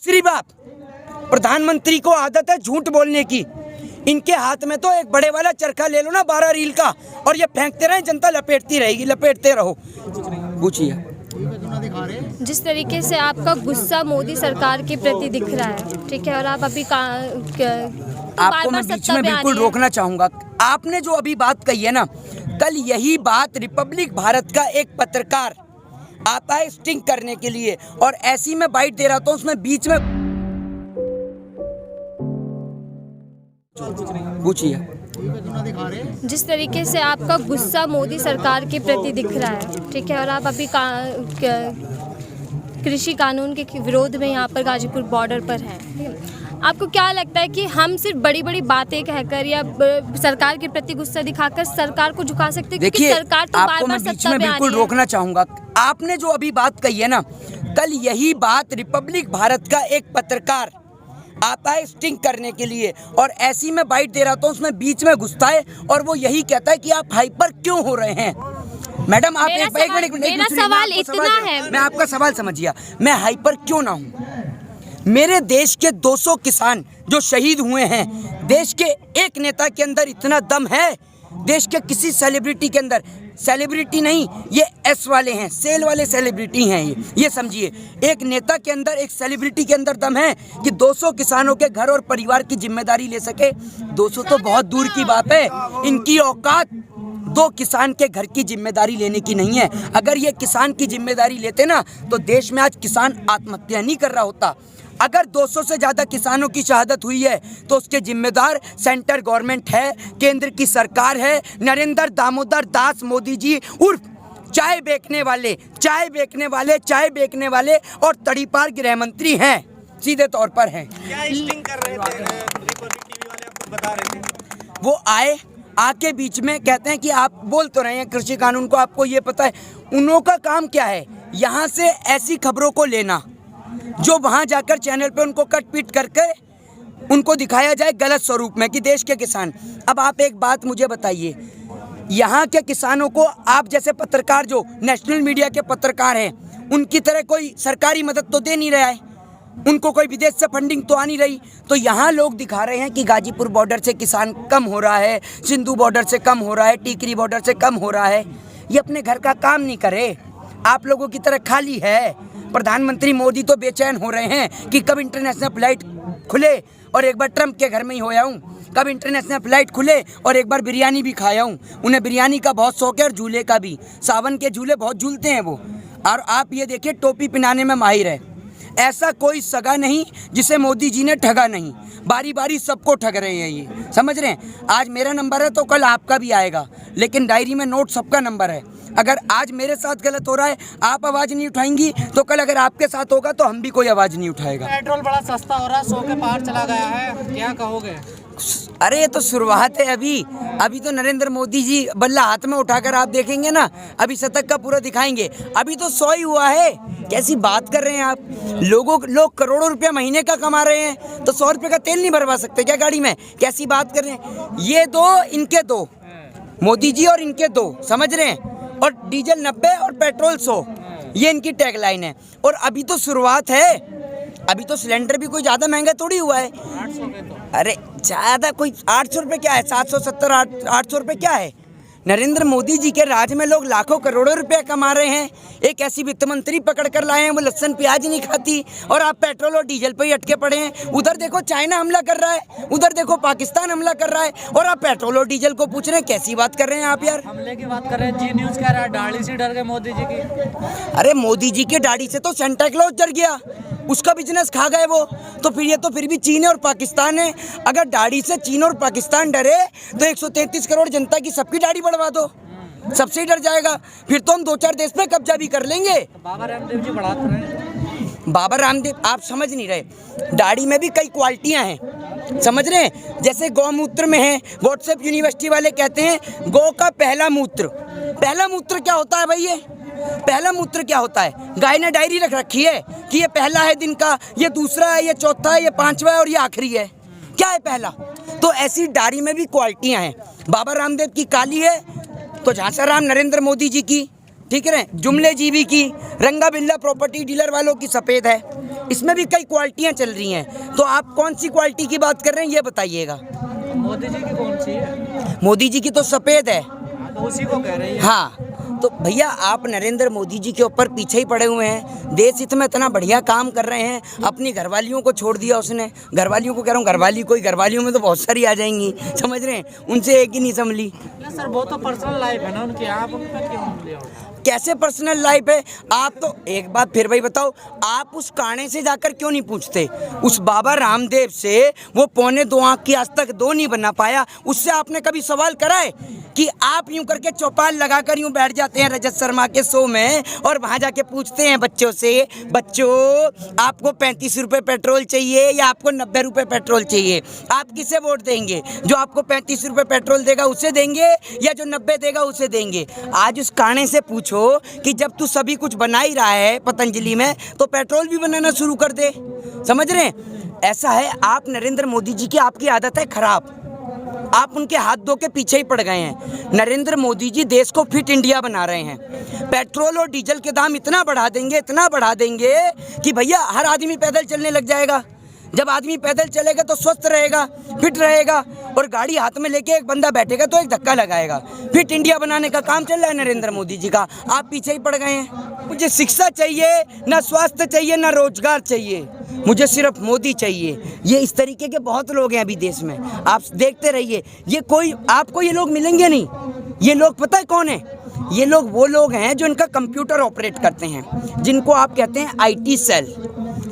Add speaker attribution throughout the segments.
Speaker 1: दूसरी बात, प्रधानमंत्री को आदत है झूठ बोलने की। इनके हाथ में तो एक बड़े वाला चरखा ले लो ना 12 रील का, और ये फेंकते रहे, जनता लपेटती रहेगी, लपेटते रहो। पूछिए।
Speaker 2: जिस तरीके से आपका गुस्सा मोदी सरकार के प्रति दिख रहा है, ठीक है, और आप अभी
Speaker 1: आपको मैं बीच में बिल्कुल रोकना चाहूंगा। आपने जो अभी बात कही है ना, कल यही बात रिपब्लिक भारत का एक पत्रकार आता है स्टिंग करने के लिए, और ऐसी में बाइट दे रहा था, उसमें बीच में पूछिए।
Speaker 2: जिस तरीके से आपका गुस्सा मोदी सरकार के प्रति दिख रहा है, ठीक है, और आप अभी कृषि कानून के विरोध में यहाँ पर गाजीपुर बॉर्डर पर हैं, आपको क्या लगता है कि हम सिर्फ बड़ी बड़ी बातें कहकर या सरकार के प्रति गुस्सा दिखाकर सरकार को झुका सकते हैं?
Speaker 1: देखिए,
Speaker 2: सरकार तो
Speaker 1: आपको मैं बीच में बिल्कुल रोकना चाहूंगा। आपने जो अभी बात कही है ना, कल यही बात रिपब्लिक भारत का एक पत्रकार आता है स्टिंग करने के लिए, और ऐसी में बाइट दे रहा था, उसमें बीच में घुसता है और वो यही कहता है कि आप हाइपर क्यों हो रहे हैं। मैडम आप एक मिनट,
Speaker 2: मेरा सवाल इतना है,
Speaker 1: मैं आपका सवाल समझिए, मैं हाइपर क्यों ना हूँ। मेरे देश के 200 किसान जो शहीद हुए हैं, देश के एक नेता के अंदर इतना दम है, देश के किसी सेलिब्रिटी के अंदर, सेलिब्रिटी नहीं, ये एस वाले हैं, सेल वाले सेलिब्रिटी हैं, ये समझिए, एक नेता के अंदर, एक सेलिब्रिटी के अंदर दम है कि 200 किसानों के घर और परिवार की जिम्मेदारी ले सके। 200 तो बहुत दूर की बात है, इनकी औकात 2 किसान के घर की जिम्मेदारी लेने की नहीं है। अगर ये किसान की जिम्मेदारी लेते ना, तो देश में आज किसान आत्महत्या नहीं कर रहा होता। अगर 200 से ज़्यादा किसानों की शहादत हुई है, तो उसके जिम्मेदार सेंट्रल गवर्नमेंट है, केंद्र की सरकार है, नरेंद्र दामोदर दास मोदी जी उर्फ चाय बेचने वाले और तड़ीपार गृह मंत्री हैं, सीधे तौर पर हैं। वो आके बीच में कहते हैं कि आप बोल तो रहे हैं कृषि कानून को, आपको ये पता है। उन्हों का काम क्या है, यहाँ से ऐसी खबरों को लेना जो वहाँ जाकर चैनल पे उनको कट पीट करके उनको दिखाया जाए गलत स्वरूप में कि देश के किसान। अब आप एक बात मुझे बताइए, यहाँ के किसानों को आप जैसे पत्रकार, जो नेशनल मीडिया के पत्रकार हैं, उनकी तरह कोई सरकारी मदद तो दे नहीं रहा है, उनको कोई विदेश से फंडिंग तो आ नहीं रही। तो यहाँ लोग दिखा रहे हैं कि गाजीपुर बॉर्डर से किसान कम हो रहा है, सिंधु बॉर्डर से कम हो रहा है, टीकरी बॉर्डर से कम हो रहा है। ये अपने घर का काम नहीं करे, आप लोगों की तरह खाली है। प्रधानमंत्री मोदी तो बेचैन हो रहे हैं कि कब इंटरनेशनल फ्लाइट खुले और एक बार ट्रंप के घर में ही हो आऊँ, कब इंटरनेशनल फ्लाइट खुले और एक बार बिरयानी भी खाया हूँ। उन्हें बिरयानी का बहुत शौक है और झूले का भी, सावन के झूले बहुत झूलते हैं वो। और आप ये देखिए, टोपी पहनाने में माहिर है। ऐसा कोई सगा नहीं जिसे मोदी जी ने ठगा नहीं, बारी बारी सबको ठग रहे हैं, ये समझ रहे हैं। आज मेरा नंबर है तो कल आपका भी आएगा, लेकिन डायरी में नोट सबका नंबर है। अगर आज मेरे साथ गलत हो रहा है, आप आवाज़ नहीं उठाएंगी, तो कल अगर आपके साथ होगा तो हम भी कोई आवाज़ नहीं उठाएगा।
Speaker 3: पेट्रोल बड़ा सस्ता हो रहा है, 100 के पार चला गया है, क्या कहोगे?
Speaker 1: अरे ये तो शुरुआत है, अभी तो नरेंद्र मोदी जी बल्ला हाथ में उठाकर आप देखेंगे ना, अभी शतक का पूरा दिखाएंगे। अभी तो 100 ही हुआ है, कैसी बात कर रहे हैं आप। लोग करोड़ों रुपया महीने का कमा रहे हैं, तो 100 रुपये का तेल नहीं भरवा सकते क्या गाड़ी में? कैसी बात कर रहे हैं। ये दो इनके दो, मोदी जी और इनके दो, समझ रहे हैं। और डीजल 90 और पेट्रोल 100, ये इनकी टैगलाइन है। और अभी तो शुरुआत है, अभी तो सिलेंडर भी कोई ज़्यादा महंगा थोड़ी हुआ है।
Speaker 3: 800 के तो।
Speaker 1: अरे ज़्यादा कोई 800 रुपये क्या है, 770 800 रुपये क्या है। नरेंद्र मोदी जी के राज में लोग लाखों करोड़ों रुपए कमा रहे हैं। एक ऐसी वित्त मंत्री पकड़ कर लाए हैं, वो लहसुन प्याज नहीं खाती, और आप पेट्रोल और डीजल पे ही अटके पड़े हैं। उधर देखो चाइना हमला कर रहा है, उधर देखो पाकिस्तान हमला कर रहा है, और आप पेट्रोल और डीजल को पूछ रहे हैं। कैसी बात कर रहे हैं आप यार।
Speaker 3: हमले की बात कर रहे हैं, जी न्यूज़ कह रहा है दाढ़ी से डर गए मोदी जी की।
Speaker 1: अरे मोदी जी की दाढ़ी से तो सेंटा क्लॉज डर गया, उसका बिजनेस खा गए वो। तो फिर ये तो फिर भी चीन और पाकिस्तान है। अगर दाढ़ी से चीन और पाकिस्तान डरे तो 133 करोड़ जनता की सबकी दाढ़ी बढ़वा दो, सबसे ही डर जाएगा। फिर तो हम 2-4 देश पे कब्जा भी कर लेंगे।
Speaker 3: बाबा रामदेव जी बढ़ाते रहे।
Speaker 1: बाबा रामदेव, आप समझ नहीं रहे, दाढ़ी में भी कई क्वालिटियां हैं, समझ रहे हैं। जैसे गौमूत्र में है, व्हाट्सएप यूनिवर्सिटी वाले कहते हैं गौ का पहला मूत्र। पहला मूत्र क्या होता है भाई? ये पहला मूत्र क्या होता है? गाय ने डायरी रख रखी है कि ये पहला है दिन का, ये दूसरा है, ये चौथा है, ये पांचवा है और ये आखिरी है। क्या है पहला? तो ऐसी दाढ़ी में भी क्वालिटियां हैं। बाबा रामदेव की काली है तो झांसाराम नरेंद्र मोदी जी की ठीक है, जुमले जीवी की, रंगा बिल्ला प्रॉपर्टी डीलर वालों की सफ़ेद है। इसमें भी कई क्वालिटियाँ चल रही हैं, तो आप कौन सी क्वालिटी की बात कर रहे हैं ये बताइएगा।
Speaker 3: मोदी जी की कौन सी है?
Speaker 1: मोदी जी की तो सफ़ेद है।
Speaker 3: तो उसी को कह रहे हैं।
Speaker 1: हाँ, तो भैया आप नरेंद्र मोदी जी के ऊपर पीछे ही पड़े हुए हैं। देश हित में इतना बढ़िया काम कर रहे हैं, अपनी घरवालियों को छोड़ दिया उसने। घरवालियों को कह रहा हूँ, घरवालियों में तो बहुत सारी आ जाएंगी, समझ रहे हैं, उनसे एक ही नहीं संभली।
Speaker 3: सर वो तो पर्सनल लाइफ है ना उनकी, आप उन पर क्यों उंगलियां उठाते हैं?
Speaker 1: कैसे पर्सनल लाइफ है? आप तो एक बात फिर भाई बताओ, आप उस काने से जाकर क्यों नहीं पूछते? उस बाबा रामदेव से, वो 2.25 आंख की आज तक 2 नहीं बना पाया, उससे आपने कभी सवाल करा है? कि आप यूं करके चौपाल लगाकर यूं बैठ जाते हैं रजत शर्मा के शो में और वहां जाके पूछते हैं बच्चों से, बच्चों आपको 35 रुपये पेट्रोल चाहिए या आपको 90 रुपये पेट्रोल चाहिए? आप किसे वोट देंगे? जो आपको 35 रुपये पेट्रोल देगा उसे देंगे या जो 90 देगा उसे देंगे? आज उस काने से पूछो कि जब तू सभी कुछ बना ही रहा है पतंजलि में, तो पेट्रोल भी बनाना शुरू कर दे। समझ रहे हैं? ऐसा है, आप नरेंद्र मोदी जी की आपकी आदत है खराब, आप उनके हाथ धो के पीछे ही पड़ गए हैं। नरेंद्र मोदी जी देश को फिट इंडिया बना रहे हैं। पेट्रोल और डीजल के दाम इतना बढ़ा देंगे कि भैया हर आदमी पैदल चलने लग जाएगा। जब आदमी पैदल चलेगा तो स्वस्थ रहेगा, फिट रहेगा, और गाड़ी हाथ में लेके एक बंदा बैठेगा तो एक धक्का लगाएगा। फिट इंडिया बनाने का काम चल रहा है नरेंद्र मोदी जी का, आप पीछे ही पड़ गए हैं। मुझे शिक्षा चाहिए, ना स्वास्थ्य चाहिए, ना रोजगार चाहिए, मुझे सिर्फ मोदी चाहिए। ये इस तरीके के बहुत लोग हैं अभी देश में, आप देखते रहिए। ये कोई आपको ये लोग मिलेंगे नहीं। ये लोग पता है कौन है? ये लोग वो लोग हैं जो इनका कंप्यूटर ऑपरेट करते हैं, जिनको आप कहते हैं IT सेल।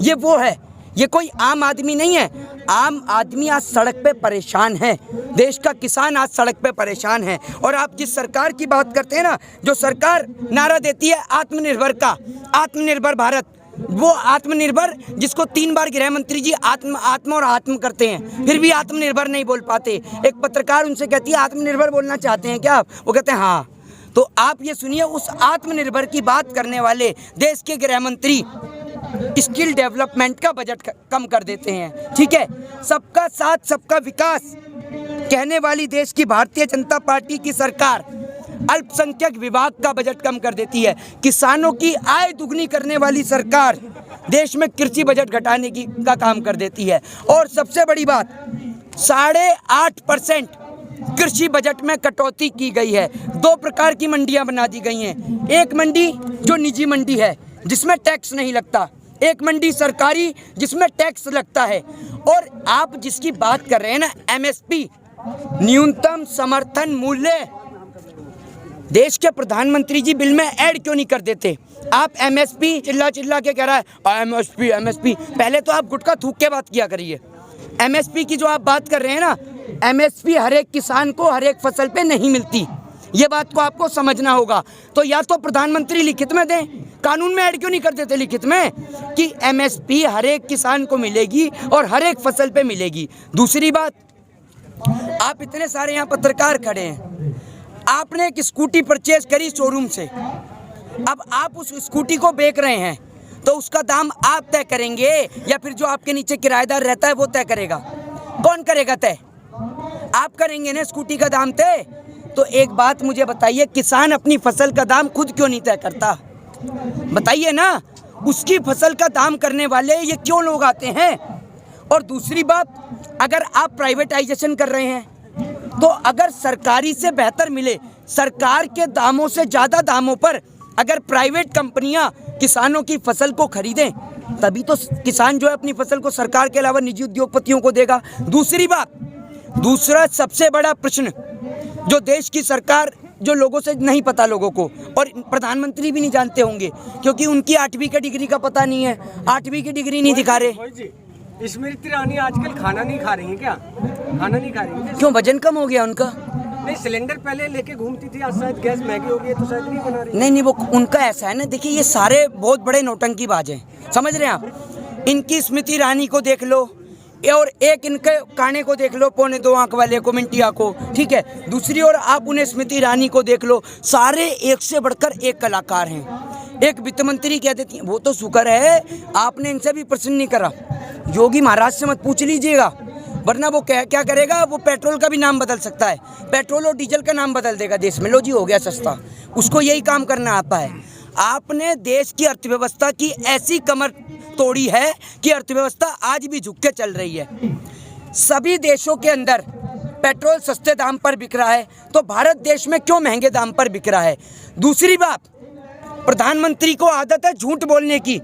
Speaker 1: ये वो है, ये कोई आम आदमी नहीं है। आम आदमी आज सड़क पे परेशान है, देश का किसान आज सड़क पे परेशान है। और आप जिस सरकार की बात करते हैं ना, जो सरकार नारा देती है आत्मनिर्भर का, आत्मनिर्भर भारत, वो आत्मनिर्भर जिसको 3 बार गृह मंत्री जी आत्म और आत्म करते हैं, फिर भी आत्मनिर्भर नहीं बोल पाते। एक पत्रकार उनसे कहती है आत्मनिर्भर बोलना चाहते हैं क्या आप? वो कहते हैं हाँ। तो आप ये सुनिए, उस आत्मनिर्भर की बात करने वाले देश के गृह मंत्री स्किल डेवलपमेंट का बजट कम कर देते हैं। ठीक है, सबका साथ सबका विकास कहने वाली देश की भारतीय जनता पार्टी की सरकार अल्पसंख्यक विभाग का बजट कम कर देती है। किसानों की आय दुगनी करने वाली सरकार देश में कृषि बजट घटाने का काम कर देती है। और सबसे बड़ी बात, 8.5% कृषि बजट में कटौती की गई है। 2 प्रकार की मंडियां बना दी गई हैं। एक मंडी जो निजी मंडी है जिसमें टैक्स नहीं लगता, एक मंडी सरकारी जिसमें टैक्स लगता है। और आप जिसकी बात कर रहे हैं ना, MSP, न्यूनतम समर्थन मूल्य, देश के प्रधानमंत्री जी बिल में ऐड क्यों नहीं कर देते? आप MSP चिल्ला के कह रहा है MSP। पहले तो आप गुटखा थूक के बात किया करिए। MSP की जो आप बात कर रहे हैं ना, MSP हर एक किसान को हर एक फसल पे नहीं मिलती, ये बात को आपको समझना होगा। तो या तो प्रधानमंत्री लिखित में दें, कानून में ऐड क्यों नहीं कर देते लिखित में कि MSP हर एक किसान को मिलेगी और हर एक फसल पे मिलेगी। दूसरी बात, आप इतने सारे यहाँ पत्रकार खड़े हैं, आपने एक स्कूटी परचेज करी शोरूम से, अब आप उस स्कूटी को बेच रहे हैं, तो उसका दाम आप तय करेंगे या फिर जो आपके नीचे किराएदार रहता है वो तय करेगा? कौन करेगा तय? आप करेंगे ना स्कूटी का दाम तय। तो एक बात मुझे बताइए, किसान अपनी फसल का दाम खुद क्यों नहीं तय करता? बताइए ना, उसकी फसल का दाम करने वाले ये क्यों लोग आते हैं? और दूसरी बात, अगर आप प्राइवेटाइजेशन कर रहे हैं तो अगर सरकारी से बेहतर मिले, सरकार के दामों से ज़्यादा दामों पर अगर प्राइवेट कंपनियां किसानों की फसल को खरीदें, तभी तो किसान जो है अपनी फसल को सरकार के अलावा निजी उद्योगपतियों को देगा। दूसरी बात, दूसरा सबसे बड़ा प्रश्न जो देश की सरकार, जो लोगों से नहीं पता, लोगों को, और प्रधानमंत्री भी नहीं जानते होंगे क्योंकि उनकी 8वीं की डिग्री का पता नहीं है, 8वीं की डिग्री नहीं दिखा रहे।
Speaker 4: स्मृति ईरानी आजकल खाना नहीं खा रही है क्या? खाना नहीं खा रही है?
Speaker 1: क्यों, वजन कम हो गया उनका?
Speaker 4: नहीं, सिलेंडर पहले लेके घूमती थी, आज शायद गैस महंगी हो गई है तो शायद नहीं बना रही।
Speaker 1: नहीं, वो उनका ऐसा है ना, देखिए ये सारे बहुत बड़े नौटंकीबाज हैं, समझ रहे हैं आप। इनकी स्मृति ईरानी को देख लो और एक इनके काने को देख लो, 2.25 आंख वाले को, मिंटिया को, ठीक है। दूसरी ओर आप उन्हें स्मृति ईरानी को देख लो, सारे एक से बढ़कर एक कलाकार हैं। एक वित्त मंत्री कह देती हैं, वो तो शुक्र है आपने इनसे भी प्रश्न नहीं करा। योगी महाराज से मत पूछ लीजिएगा, वरना वो क्या करेगा, वो पेट्रोल का भी नाम बदल सकता है, पेट्रोल और डीजल का नाम बदल देगा देश में, लो जी हो गया सस्ता। उसको यही काम करना आता है। आपने देश की अर्थव्यवस्था की ऐसी कमर तोड़ी है कि अर्थव्यवस्था आज भी झुक के चल रही है। सभी देशों के अंदर पेट्रोल सस्ते दाम पर बिक रहा है, तो भारत देश में क्यों महंगे दाम पर बिक रहा है? दूसरी बात, प्रधानमंत्री को आदत है झूठ बोलने की।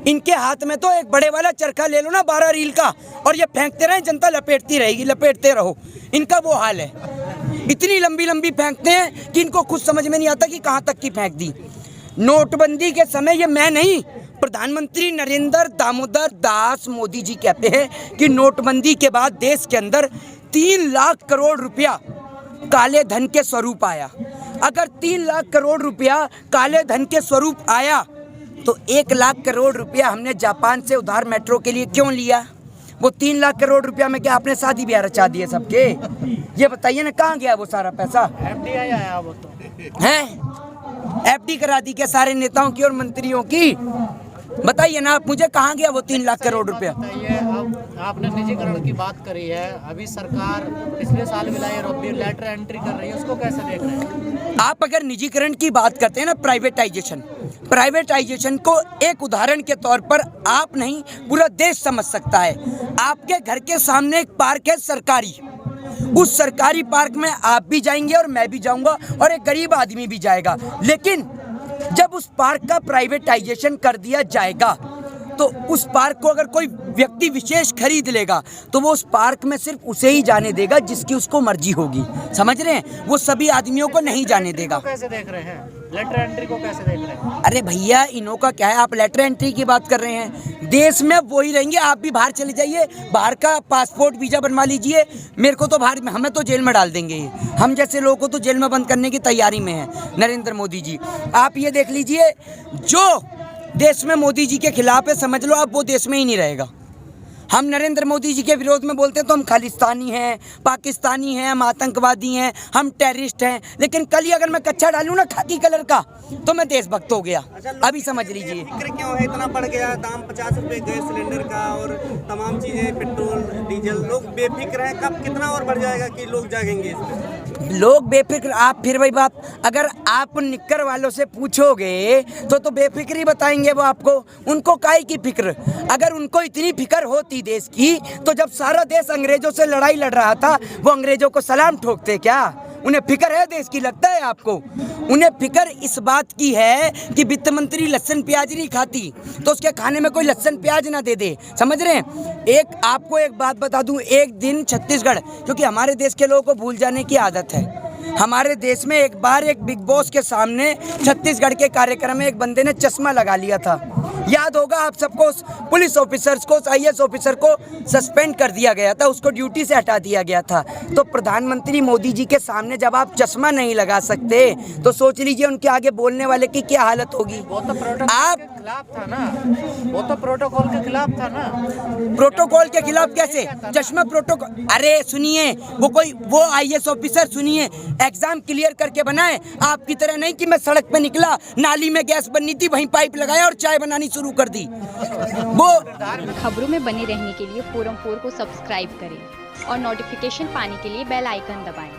Speaker 1: इनके हाथ में तो एक बड़े वाला चरखा ले लो ना 12 रील का, और ये फेंकते रहे, जनता लपेटती रहेगी, लपेटते रहो। इनका वो हाल है, इतनी लंबी लंबी फेंकते हैं कि इनको खुद समझ में नहीं आता कि कहाँ तक की फेंक दी। नोटबंदी के समय, ये मैं नहीं, प्रधानमंत्री नरेंद्र दामोदर दास मोदी जी कहते हैं कि नोटबंदी के बाद देश के अंदर 3 लाख करोड़ रुपया काले धन के स्वरूप आया। अगर 3 लाख करोड़ रुपया काले धन के स्वरूप आया तो 1 लाख करोड़ रुपया हमने जापान से उधार मेट्रो के लिए क्यों लिया? वो 3 लाख करोड़ रुपया में क्या आपने शादी ब्याह रचा दिए सबके? ये बताइए ना, कहाँ गया वो सारा पैसा?
Speaker 3: FDI आया वो तो
Speaker 1: है, FD करा दी क्या सारे नेताओं की और मंत्रियों की? बताइए ना आप मुझे, कहाँ गया वो 3 लाख करोड़ रुपया?
Speaker 3: बताइए, अब आपने निजीकरण की बात करी है, अभी सरकार पिछले साल भी लाई और लेटर एंट्री कर रही है, उसको कैसे देख रहे हैं?
Speaker 1: आप अगर निजीकरण की बात करते हैं ना, प्राइवेटाइजेशन को एक उदाहरण के तौर पर आप नहीं, पूरा देश समझ सकता है। आपके घर के सामने एक पार्क है सरकारी, उस सरकारी पार्क में आप भी जाएंगे और मैं भी जाऊंगा और एक गरीब आदमी भी जाएगा, लेकिन जब उस पार्क का प्राइवेटाइजेशन कर दिया जाएगा तो उस पार्क को अगर कोई व्यक्ति विशेष खरीद लेगा तो वो उस पार्क में सिर्फ उसे ही जाने देगा जिसकी उसको मर्जी होगी, समझ रहे हैं? वो सभी आदमियों को नहीं जाने देगा।
Speaker 3: कैसे देख रहे हैं लेटर एंट्री को, कैसे देख रहे हैं?
Speaker 1: अरे भैया, इन्हों का क्या है, आप लेटर एंट्री की बात कर रहे हैं, देश में वो ही रहेंगे। आप भी बाहर चले जाइए, बाहर का पासपोर्ट वीजा बनवा लीजिए, मेरे को तो बाहर, हमें तो जेल में डाल देंगे। हम जैसे लोगों को तो जेल में बंद करने की तैयारी में है नरेंद्र मोदी जी। आप ये देख लीजिए, जो देश में मोदी जी के खिलाफ है, समझ लो आप वो देश में ही नहीं रहेगा। हम नरेंद्र मोदी जी के विरोध में बोलते हैं तो हम खालिस्तानी हैं, पाकिस्तानी हैं, हम आतंकवादी हैं, हम टेररिस्ट हैं, लेकिन कल ही अगर मैं कच्छा डालूं ना खाकी कलर का तो मैं देशभक्त हो गया। अभी समझ लीजिए
Speaker 4: फिक्र क्यों है, इतना बढ़ गया दाम 50 रुपए गैस सिलेंडर का और तमाम चीजें, पेट्रोल डीजल, लोग बेफिक्र हैं। कब कितना और बढ़ जाएगा कि लोग जागेंगे इसमें?
Speaker 1: लोग बेफिक्र, आप फिर वही बात, अगर आप निक्कर वालों से पूछोगे तो बेफिक्र ही बताएंगे वो आपको। उनको काहे की फिक्र? अगर उनको इतनी फिक्र होती देश की तो जब सारा देश अंग्रेजों से लड़ाई लड़ रहा था वो अंग्रेजों को सलाम ठोकते क्या? उन्हें फिक्र है देश की, लगता है आपको? उन्हें फिक्र इस बात की है कि वित्त मंत्री लहसुन प्याज नहीं खाती तो उसके खाने में कोई लहसुन प्याज ना दे दे, समझ रहे हैं? एक आपको एक बात बता दूं, एक दिन छत्तीसगढ़, क्योंकि हमारे देश के लोगों को भूल जाने की आदत है, हमारे देश में एक बार एक बिग बॉस के सामने छत्तीसगढ़ के कार्यक्रम में एक बंदे ने चश्मा लगा लिया था। याद होगा आप सबको, उस पुलिस ऑफिसर्स को, उस IAS ऑफिसर को सस्पेंड कर दिया गया था, उसको ड्यूटी से हटा दिया गया था। तो प्रधानमंत्री मोदी जी के सामने जब आप चश्मा नहीं लगा सकते तो सोच लीजिए उनके आगे बोलने वाले की क्या हालत होगी।
Speaker 3: वो तो प्रोटोकॉल
Speaker 1: आप
Speaker 3: के खिलाफ था ना, वो तो प्रोटोकॉल के खिलाफ था ना।
Speaker 1: प्रोटोकॉल के खिलाफ कैसे? चश्मा प्रोटोकॉल? अरे सुनिए, वो IAS ऑफिसर, सुनिए, एग्जाम क्लियर करके बनाए, आपकी तरह नहीं कि मैं सड़क पे निकला, नाली में गैस बननी थी, वहीं पाइप लगाया और चाय बनानी शुरू कर दी। वो
Speaker 5: खबरों में बने रहने के लिए फोरम 4 को सब्सक्राइब करें और नोटिफिकेशन पाने के लिए बेल आइकन दबाएं।